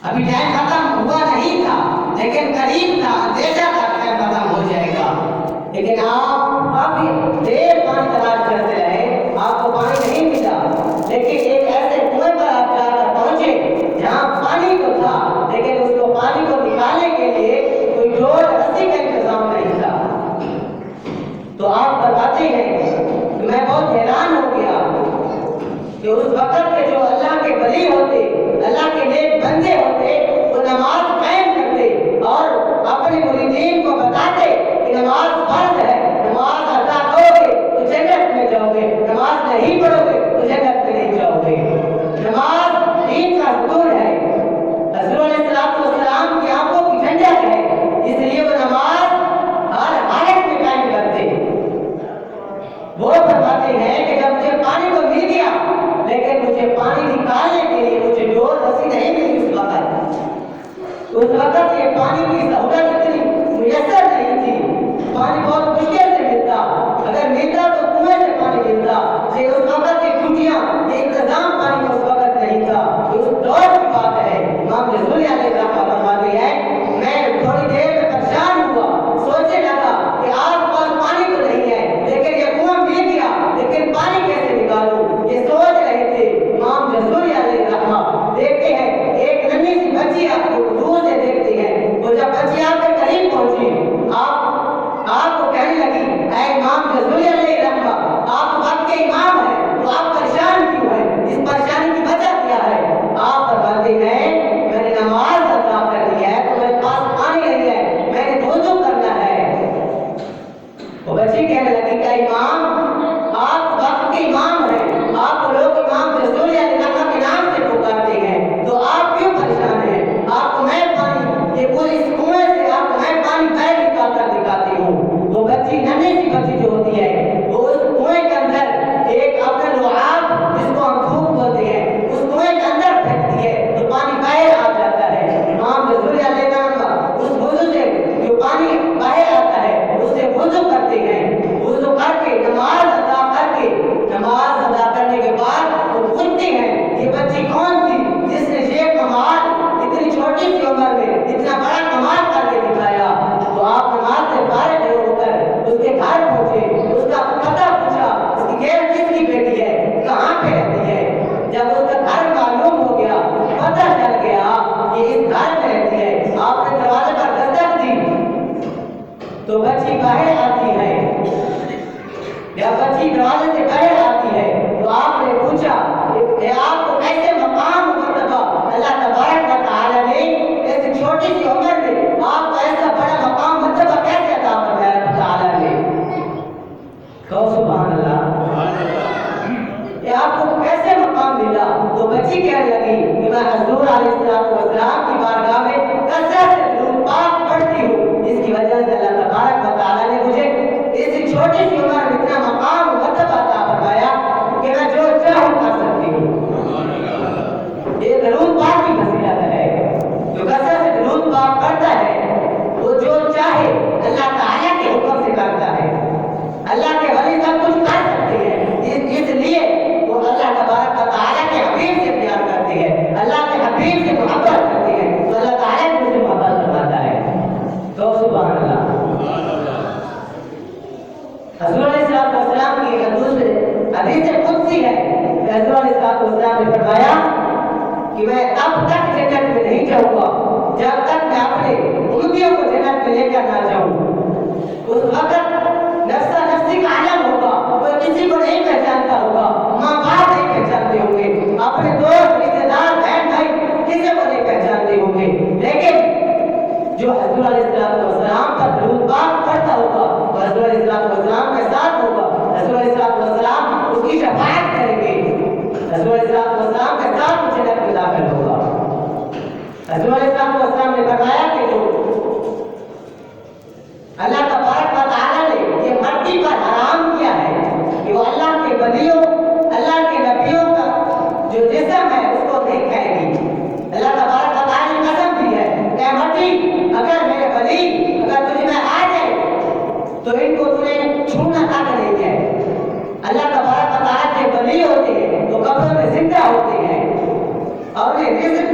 ابھی ٹائم ختم ہوا نہیں تھا لیکن قریب تھا، اندیشہ تھا ٹائم ختم ہو جائے گا، لیکن آپ کافی دیر پانی تلاش کرتے رہے، آپ کو پانی نہیں ملا، لیکن ایک ایسے کنویں پر آپ جا کر پہنچے جہاں پانی تو تھا لیکن اس کو پانی کو نکالنے کے لیے کوئی ڈور رسی کا انتظام نہیں تھا۔ تو آپ بتاتے ہیں کہ میں بہت حیران ہو گیا کہ اس وقت کے جو اللہ کے ولی ہوتے، اللہ کے نیک بندے ہوتے، وہ نماز قائم کرتے اور اپنے مریدین کو بتاتے کہ نماز فرض ہے، نماز ادا کرو گے تو جنت میں جاؤ گے، نماز نہیں پڑھو گے تو جنت میں نہیں جاؤ گے۔ نماز دین کا ستون ہے، حضور علیہ السلام کی آنکھوں کی ٹھنڈک ہے، اس لیے وہ نماز ہر حالت میں قائم کرتے۔ وہ فرماتے ہیں کہ جب مجھے پانی کو مل گیا لیکن مجھے پانی نکالنے کے لیے مجھے ڈور رسی نہیں ملی اس وقت یہ پانی کی سہولت اتنی میسر نہیں تھی، پانی بہت مشکل سے ملتا، اگر ملتا تو کنویں سے پانی ملتا، لیکن اس وقت یہ ٹوٹیاں، یہ انتظام پانی کا اس وقت نہیں تھا۔ اس دور کی بات ہے، امام رسول علیہ السلام فرماتے ہیں میں تھوڑی دیر میں پریشان ہوا، سوچنے لگا کہ آس پاس پانی تو نہیں ہے لیکن یہ کنواں مل گیا لیکن پانی کیسے نکالوں، یہ سوچ رہے تھے۔ امام رسول علیہ السلام دیکھتے ہیں ایک ننھی سی بچی آپ کو دور سے دیکھتی ہے، وہ جب بچی آپ کے قریب پہنچی آپ کو کہنے لگی اے امام رسول علیہ السلام آپ وقت کے امام ہیں تو آپ پریشان کیوں ہیں، اس پریشانی کی وجہ کیا ہے؟ آپ فرماتے ہیں میں نے نماز ادا کرنی ہے تو میرے پاس پانی نہیں ہے، میں نے وضو کرنا ہے۔ وہ بچی کہنے لگی کہ امام آپ وقت کے امام ہیں، آپ لوگ امام رسول علیہ السلام کے نام سے پکارتے ہیں تو آپ کیوں پریشان ہیں؟ آپ کو میں پانی یہ پوری اس کنویں سے آپ کو میں پانی پیر نکال کر دکھاتی ہوں۔ وہ بچی ننھی سی بچی جو ہوتی ہے وہ اس کنویں کے اندر ایک اپنا لعاب جس کو ہم تھوک بولتے ہیں اس کنویں کے اندر پھینکتی ہے تو پانی باہر آ جاتا ہے۔ امام رسول علیہ السلام اس وضو سے جو پانی باہر آتا ہے اس سے وضو کرتے ہیں، وضو کر کے نماز ادا کرنے کے بعد وہ پوچھتے ہیں یہ بچی کون تھی جس نے یہ کمال اتنی چھوٹی سی عمر میں اتنا بڑا کمال کر کے دکھایا؟ تو آپ نماز سے فارغ ہو کر اس کے گھر پہنچے، اس کا پتہ پوچھا اس کی غیر کس کی بیٹی ہے، کہاں پہ رہتی ہے؟ جب اس کا گھر معلوم ہو گیا، پتہ چل گیا کہ اس گھر میں رہتی ہے، آپ نے دروازے پر دستک دی تو بچی باہر آتی ہے۔ جب بچی دروازے سے باہر آتی ہے تو آپ نے پوچھا کہ آپ کو کیسے مقام مرتبہ اللہ تبارک و تعالی نے ایسی چھوٹی سی عمر میں آپ کو ایسا بڑا مقام مرتبہ کیسے عطا فرمایا اللہ تعالی نے؟ کہو سبحان اللہ، کہ آپ کو کیسے مقام ملا؟ تو بچی کہنے لگی کہ میں حضور علیہ السلام کی بارگاہ میں کثرت سے درود پاک پڑھتی ہوں، اس کی وجہ سے اللہ تبارک و تعالی نے مجھے اس چھوٹی سی عمر میں اتنا مقام مرتبہ عطا فرمایا کہ میں جو چاہوں کر سکتی ہوں۔ یہ درود پاک کی فضیلت ہے، جو کثرت سے درود پاک پڑھتا ہے وہ جو چاہے اللہ تعالیٰ کے حکم سے کرتا ہے، اللہ کے ولی سب کچھ کر سکتے ہیں، اس لیے وہ اللہ تبارک و تعالیٰ کے حبیب سے پیار کرتے ہیں، اللہ کے حبیب سے محبت کرتے ہیں تو اللہ تعالیٰ بھی اسے محبت فرماتا ہے۔ تو سبحان اللہ۔ حضور علیہ السلام کی حدیث قدسی ہے کہ حضور علیہ السلام نے فرمایا کہ میں اب تک جنت میں نہیں جاؤں گا جب تک میں اپنے امتیوں کو جنت میں لے کر نہ جاؤں۔ اس وقت نفسا نفسی کا عالم ہوگا، کوئی کسی کو نہیں پہچانتا ہوگا، ماں باپ نہیں پہچانتے ہوں گے، اپنے دوست رشتے دار بہن بھائی کسی کو نہیں پہچانتے ہوں گے، لیکن جو حضور علیہ السلام کا درود پاک پڑھتا ہوگا وہ حضور علیہ السلام کے ساتھ ہوگا، حضور علیہ السلام اس کی شفاعت کریں گے، حضور علیہ السلام کے ساتھ جنت میں داخل ہوگا۔ حضور علیہ السلام نے فرمایا کہ جو اللہ تبارک و تعالی نے یہ مٹی پر حرام کیا ہے کہ وہ اللہ کے ولیوں اللہ کے نبیوں کا جو جسم ہے اس کو نہیں کھائے گی۔ اللہ تبارک و تعالی نے قسم دی ہے کہ مٹی اگر میرے ولی اگر تجھ میں آ جائے تو ان کو تمہیں چھونا تک نہیں ہے۔ اللہ تبارک و تعالی کے ولی ہوتے ہیں وہ قبر میں زندہ ہوتے ہیں اور انہیں رزق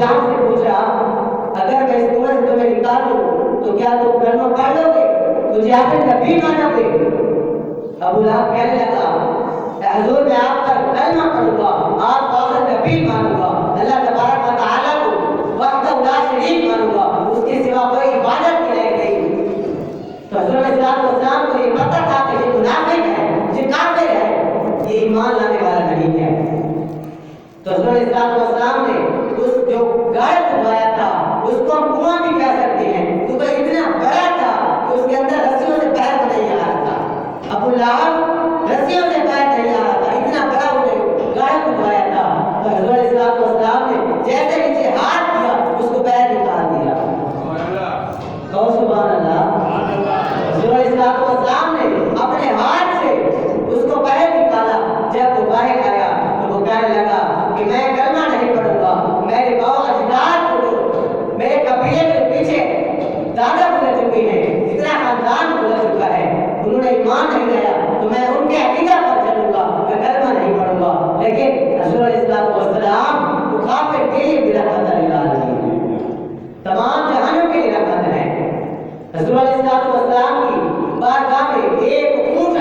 لہب سے پوچھا اگر میں اس کنویں سے تمہیں نکالوں تو کیا تم کلمہ پڑھ لو گے؟ مجھے اپنے نبی مانو گے؟ ابو لہب کہنے لگا حضور میں آپ پر کلمہ پڑھوں گا، آپ کو اپنا نبی مانوں گا، اللہ تبارک و تعالیٰ کو وحدہ لا شریک مانوں گا، اس کے سوا کوئی عبادت کی رہ گئی۔ تو حضور علیہ السلام کو یہ پتہ تھا کہ یہ منافق ہے، یہ کافر ہے، یہ ایمان لانے والا نہیں ہے۔ تو حضور علیہ السلام نے اس جو گاڑ ڈبایا تھا اس کو ہم کنواں بھی کہہ سکتے ہیں، کیونکہ اتنا بڑا تھا کہ اس کے اندر رسیوں سے پیر نہیں آ رہا تھا۔ ابو لہب رسیوں سے پیر نہیں آ رہا تھا، اتنا بڑا انہیں گاڑ ڈبایا تھا۔ تو حضور علیہ السلام نے جیسے نیچے ہاتھ دیا اس کو پیر نکال دیا۔ کہو سبحان اللہ۔ حضور علیہ السلام نے اپنے ہاتھ سے اس کو پیر نکالا۔ جب وہ باہر آیا تو وہ کہنے لگا کہ میں کلمہ نہیں پڑھوں گا، میرے باپ اجداد کو میرے قبیلے کے پیچھے دادا گزر چکے ہیں، اتنا خاندان گزر چکا ہے، انہوں نے ایمان نہیں لایا تو میں ان کے عقیدہ پر چلوں گا، میں کلمہ نہیں پڑھوں گا۔ لیکن حضور علیہ السلام وہ کافر کے لیے بھی رحمت للعالمین، تمام جہانوں کے لیے رحمت ہے۔ حضور علیہ السلام کی بارگاہ میں ایک اونٹ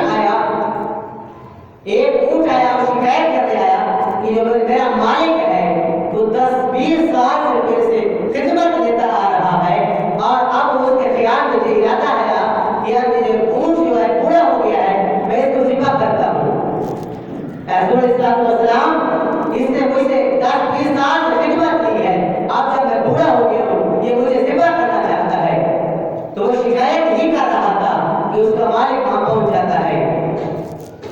آیا اور شکایت کرنے آیا کہ جو میرا مالک ہے وہ 10-20 سال سے میرے سے خدمت لیتا آ رہا ہے اور اب اس کے خیال میں یہ ارادہ آیا کہ اب یہ اونٹ جو ہے بوڑھا ہو گیا ہے، میں اس کو ذبح کرتا ہوں۔ حضور علیہ السلام اس نے مجھ سے 10-20 سال سے خدمت کی ہے، اب جب میں بوڑھا ہو گیا ہوں یہ مجھے ذبح کرنا چاہتا ہے۔ تو وہ شکایت ہی کر رہا تھا کہ اس کا مالک وہاں پہنچ جاتا ہے،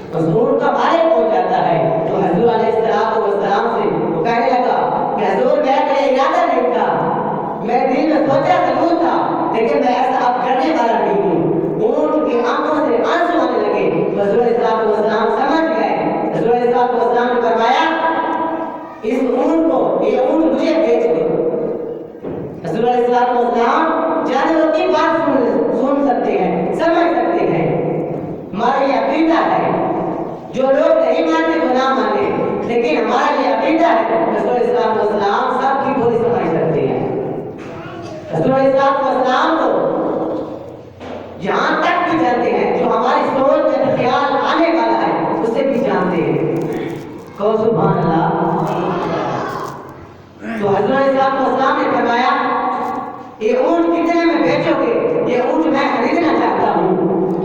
اس اونٹ کا مالک پہنچ جاتا ہے۔ تو حضور علیہ السلام سے وہ کہنے لگا کہ حضور میرا کوئی ارادہ نہیں تھا، میں دل میں سوچا ضرور تھا لیکن میں ایسا اب کرنے والا نہیں ہوں۔ اونٹ کی آنکھوں سے آنسو آنے لگے۔ حضور علیہ السلام سمجھ گئے۔ حضور علیہ السلام نے فرمایا اس اونٹ کو، یہ اونٹ مجھے بیچ دو۔ حضور علیہ السلام جانوروں کی بات سن سکتے ہیں، سمجھ سکتے ہیں، ہمارا یہ عقیدہ ہے، جو لوگ نہیں مانتے وہ نہ مانے، لیکن ہمارا یہ عقیدہ ہے حضور علیہ السلام سب کی بولی سمجھ سکتے ہیں۔ حضور علیہ السلام کو جہاں تک بھی جانتے ہیں، جو ہماری سوچ میں خیال آنے والا ہے اسے بھی جانتے ہیں۔ کہو سبحان اللہ۔ تو حضور علیہ السلام نے فرمایا یہ اونٹ کتنے میں بیچو گے؟ یہ اونٹ میں خریدنا چاہتا ہوں۔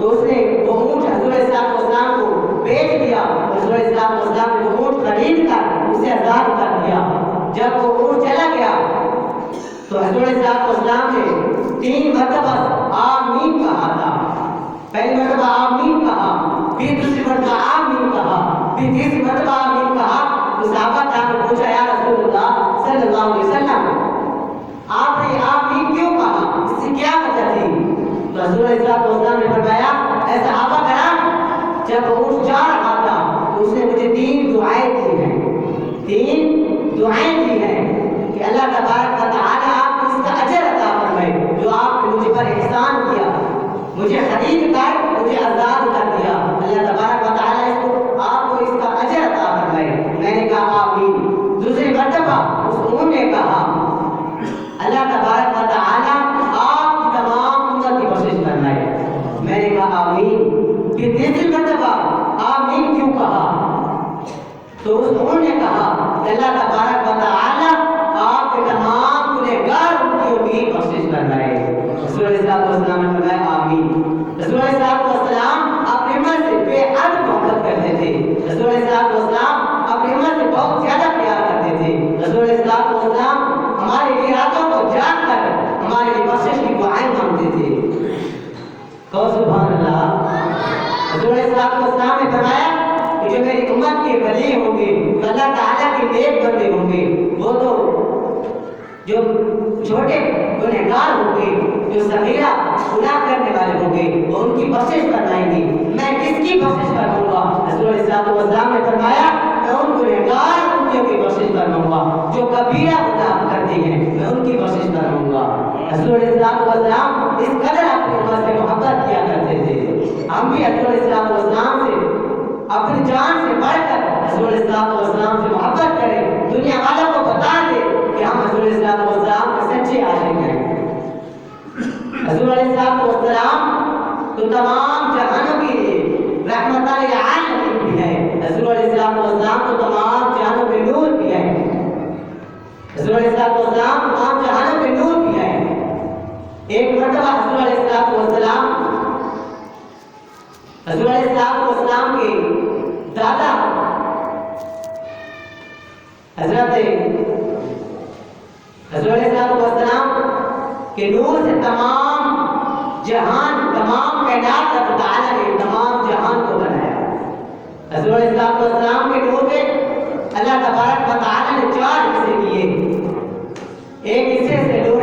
تو اس نے وہ اونٹ حضور علیہ السلام کو بیچ دیا۔ حضور علیہ السلام نے وہ اونٹ خرید کر اسے آزاد کر دیا۔ جب وہ اونٹ چلا گیا تو حضور علیہ السلام نے 3 مرتبہ آمین کہا تھا۔ پہلی مرتبہ آمین کہا، پھر دوسری مرتبہ آمین کہا، پھر تیسری مرتبہ آمین کہا۔ تو صحابہ نے پوچھا یا رسول اللہ صلی اللہ علیہ وسلم آپ نے آمین کیوں کہا، اس سے کیا وجہ تھی؟ تو حضور علیہ السلام نے فرمایا اے صحابہ کرام جب اونٹ جا رہا تھا تو اس نے مجھے 3 دعائیں دی ہیں، 3 دعائیں دی ہیں کہ اللہ تبارک و تعالی آپ کو اس کا اجر عطا فرمائے جو آپ نے مجھ پر احسان کیا، مجھے خرید کر مجھے آزاد کر دیا، اللہ تبارک و تعالی اس کو آپ کو اس کا اجر عطا فرمائے۔ میں نے کہا آمین۔ دوسری مرتبہ اس اونٹ نے کہا اللہ تبارک و تعالی آپ کی تمام امت کی بخشش فرمائے۔ میں نے کہا آمین۔ پھر تیسری مرتبہ آمین کیوں کہا؟ تو اس اونٹ نے کہا کہ اللہ تبارک و تعالی آپ کے تمام گنہگار امتیوں کی بخشش فرمائے۔ رسول اللہ صلی اللہ علیہ وسلم نے فرمایا آمین۔ رسول اللہ صلی اللہ علیہ وسلم اپنی امت سے بے حد محبت کرتے تھے۔ رسول اللہ صلی اللہ علیہ وسلم اپنی امت سے بہت زیادہ پیار کرتے تھے۔ رسول اللہ صلی اللہ علیہ وسلم ہمارے لیے راتوں کو جاگ کر ہمارے لیے بخشش کی دعائیں مانگتے تھے۔ کہو سبحان اللہ۔ حضور علیہ السلام نے فرمایا کہ جو میری امت کے ولی ہوں گے، اللہ تعالیٰ کے نیک بندے ہوں گے، وہ تو جو چھوٹے گنہگار ہوں گے، جو صغیرہ گناہ کرنے والے ہوں گے، وہ ان کی بخشش فرمائیں گے۔ میں کس کی بخشش فرماؤں گا؟ حضور علیہ السلام نے فرمایا میں ان گنہگار امتیوں کی بخشش فرماؤں گا جو کبیرہ گناہ کرتے ہیں، میں ان کی بخشش فرماؤں گا۔ حضور علیہ السلام اس قدر اپنی امت سے محبت کیا کرتے تھے۔ ہم بھی حضور علیہ السلام سے اپنی جان سے بڑھ کر حضور علیہ السلام سے محبت کریں، دنیا والوں کو بتا دیں کہ ہم حضور حضور علیہ السلام تمام جہانوں کے نور بھی ہیں. ایک مرتبہ حضور علیہ السلام کے دادا حضرت حضور علیہ السلام کے نور سے تمام جہان، تمام کائنات رب تعالیٰ نے تمام جہان کو بنایا. حضور علیہ السلام کے نور میں اللہ تبارک و تعالیٰ نے 4 حصے کیے. ایک حصے سے لوح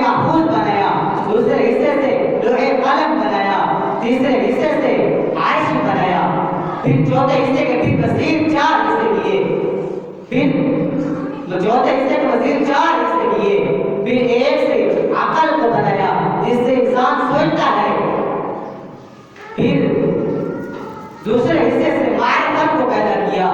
محفوظ بنایا، دوسرے حصے سے لوح قلم بنایا، تیسرے حصے سے عرش بنایا، پھر چوتھے حصے کے بھی مزید 4 حصے کیے، پھر چوتھے حصے کے مزید 4 حصے کیے، پھر ایک سے عقل کو بنایا جس سے انسان سوچتا ہے، پھر دوسرے حصے سے معرفت کو پیدا کیا،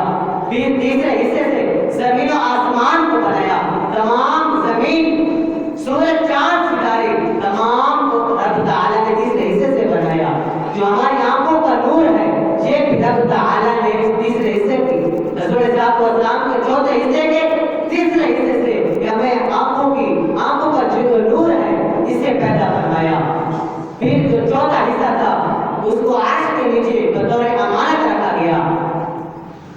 پھر تیسرے حصے سے زمین و آسمان کو بنایا. تمام زمین، سورج، چاند، ستارے تمام کو رب تعالیٰ نے تیسرے حصے سے بنایا. جو ہماری آنکھوں کا نور ہے یہ بھی رب تعالیٰ نے تیسرے حصے کی. حضور السلام کے چوتھے حصے کے تیسرے حصے سے کہ ہمیں آنکھوں کا جو نور ہے اسے پیدا فرمایا. پھر جو چوتھا حصہ تھا اس کو عرش کے نیچے بطور امانت رکھا گیا.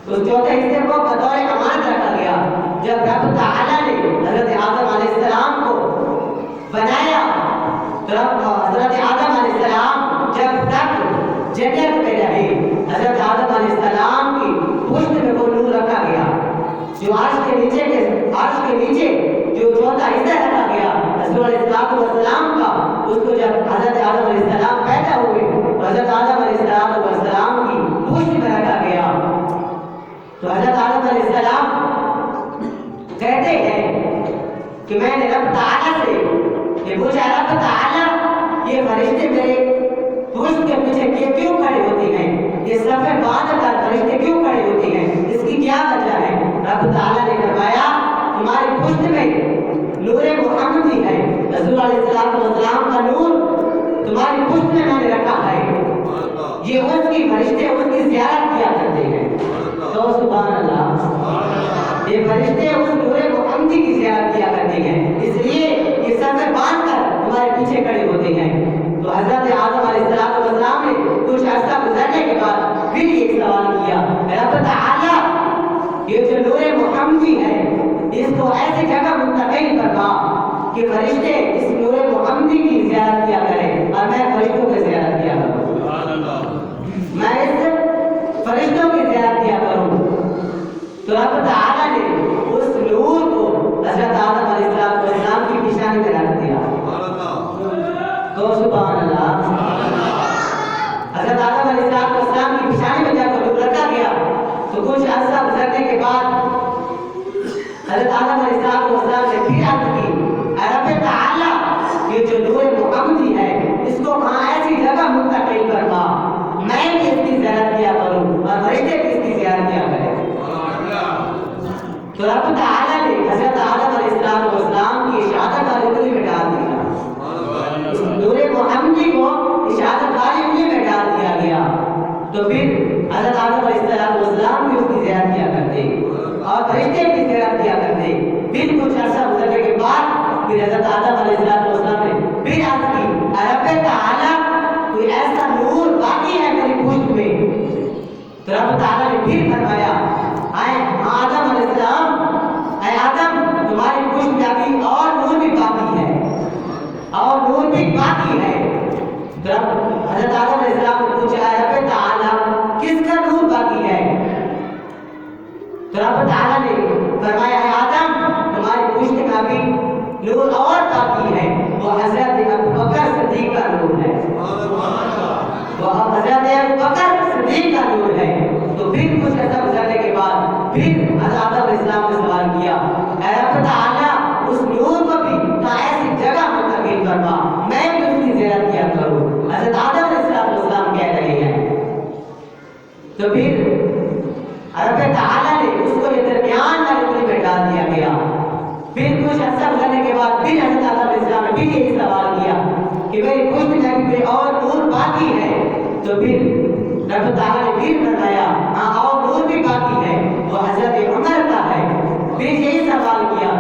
اس چوتھے حصے کو بطور امانت رکھا گیا. جب رب تعالیٰ نے حضرت آدم علیہ السلام کو بنایا تو حضرت آدم علیہ السلام جب تک جنت میں رہے حضرت آدم علیہ السلام کی پشت میں وہ نور رکھا گیا. جو عرش کے نیچے جو چوتھا حصہ رکھا گیا حضور علیہ السلام کا، اس کو جب حضرت آدم علیہ السلام پیدا ہوئے حضرت آدم علیہ السلام کی پشت میں رکھا گیا. تو حضرت آدم علیہ السلام کہتے ہیں کہ میں نے رب تعالیٰ سے یہ پوچھا، رب تعالیٰ یہ فرشتے میرے پشت کے پیچھے کیوں کھڑے ہوتے ہیں؟ یہ صفے باندھ کر فرشتے کیوں کھڑے ہوتے ہیں؟ اس کی کیا وجہ ہے؟ رب تعالیٰ نے فرمایا تمہاری پشت میں نور محمدی ہے. حضور علیہ السلام کا نور تمہاری پشت میں نے رکھا ہے. یہ اس کی فرشتے اس کی زیارت کیا کرتے ہیں. تو سبحان اللہ، یہ فرشتے اس نور محمدی کی زیارت کیا کرتے ہیں، اس لیے یہ سر میں باندھ کر تمہارے پیچھے کھڑے ہوتے ہیں. تو حضرت آدم علیہ السلام نے کچھ عرصہ گزرنے کے بعد پھر ایک سوال کیا، رب تعالیٰ یہ جو نور محمدی ہے اس کو ایسی جگہ منتقل فرما کہ فرشتے اس نور محمدی کی زیارت کیا کریں اور میں فرشتوں کی زیارت کیا کروں، میں اس فرشتوں کی زیارت کیا کروں. تو رب تعالیٰ نے اس نور کو حضرت آدم علیہ السلام کی پیشانی میں رکھ دیا. تو سبحان اللہ، حضرت آدم علیہ السلام کی پیشانی میں جب نور رکھا گیا تو کچھ عرصہ گزرنے کے بعد حضرت آدم علیہ السلام نے پھر عرض کی، رب تعالیٰ یہ جو نور محمدی ہے اس کو کہاں ایسی جگہ منتقل فرما میں بھی اس کی زیارت کیا کروں اور فرشتے بھی اس کی زیارت کیا کریں. تو رب تعالیٰ نے حضرت آدم علیہ السلام کی اشاعت والی انگلی میں ڈال دیا. اس نور محمدی کو اشاعت والی انگلی میں ڈال دیا گیا. تو پھر حضرت آدم علیہ السلام بھی اس کی زیارت کیا کرتے اور فرشتے بھی زیارت کیا کرتے. پھر کچھ عرصہ گزرنے کے بعد پھر حضرت آدم علیہ السلام نے پھر عرض کی، رب تعالیٰ کوئی ایسا نور باقی ہے میری پشت میں؟ تو رب تعالیٰ نے پھر فرمایا، آدم علیہ السلام، اے آدم تمہاری پشت میں ابھی اور نور بھی باقی ہے، اور نور بھی باقی ہے. تو حضرت آدم علیہ السلام نے پوچھا، رب تعالیٰ کس کا نور باقی ہے؟ تو رب تعالیٰ نے فرمایا، اے آدم تمہاری پشت میں ابھی نور اور باقی ہے، وہ حضرت ابوبکر صدیق کا نور ہے. وہ حضرت ابوبکر صدیق کا نور ہے. تو پھر کچھ عرصہ گزرنے کے بعد پھر حضرت آدم علیہ السلام نے سوال کیا، اے رب تعالیٰ اس نور کو بھی ایسی جگہ منتقل فرما میں بھی اس کی زیارت کیا کروں. حضرت آدم علیہ السلام کہہ رہے ہیں. تو پھر رب تعالیٰ نے اس کو یہ درمیان والی انگلی میں ڈال دیا گیا. پھر کچھ عرصہ گزرنے کے بعد پھر حضرت آدم علیہ السلام نے بھی یہی سوال کیا کہ میری پشت میں کوئی اور نور باقی ہے؟ تو پھر رب تعالیٰ نے پھر فرمایا، ہاں اور نور بھی باقی ہے، وہ حضرت عمر کا ہے. پھر یہی سوال کیا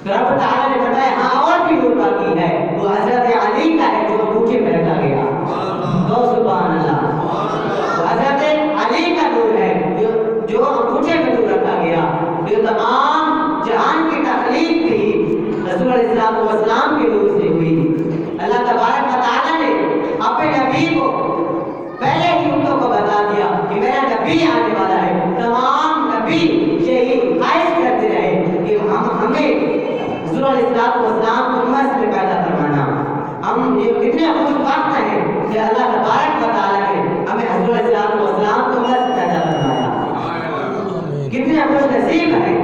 تو رب تعالیٰ نے فرمایا ہاں اور بھی نور باقی ہے، وہ حضرت علی کا ہے جو انگوٹھے میں رکھا گیا۔ تو سبحان اللہ، وہ حضرت علی کا نور ہے جو انگوٹھے میں نور رکھا گیا، جو تمام جہان کی تخلیق تھی رسول علیہ السلام کے نور سے ہوئی۔ اللہ تبارک و تعالیٰ نے اپنے نبی کو پہلے ہی امتوں کو بتا دیا کہ میرا نبی آنے والا ہے۔ تمام نبی یہی خواہش کرتے رہے کہ ہمیں حضور علیہ السلام کو امت میں پیدا کروانا۔ ہم یہ کتنے خوش بخت ہیں کہ اللہ تبارک و تعالیٰ نے ہمیں حضور علیہ السلام کو امت میں پیدا کروایا۔ کتنے خوش نصیب ہیں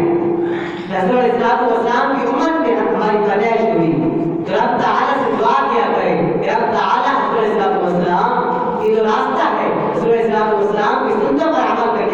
کہ حضور علیہ السلام کی امت میں ہماری پیدائش ہوئی۔ تو رب تعالیٰ سے دعا کیا کرے کہ رب تعالیٰ حضور علیہ السلام کی جو راستہ ہے حضور علیہ السلام کی سنتوں پر عمل کرنے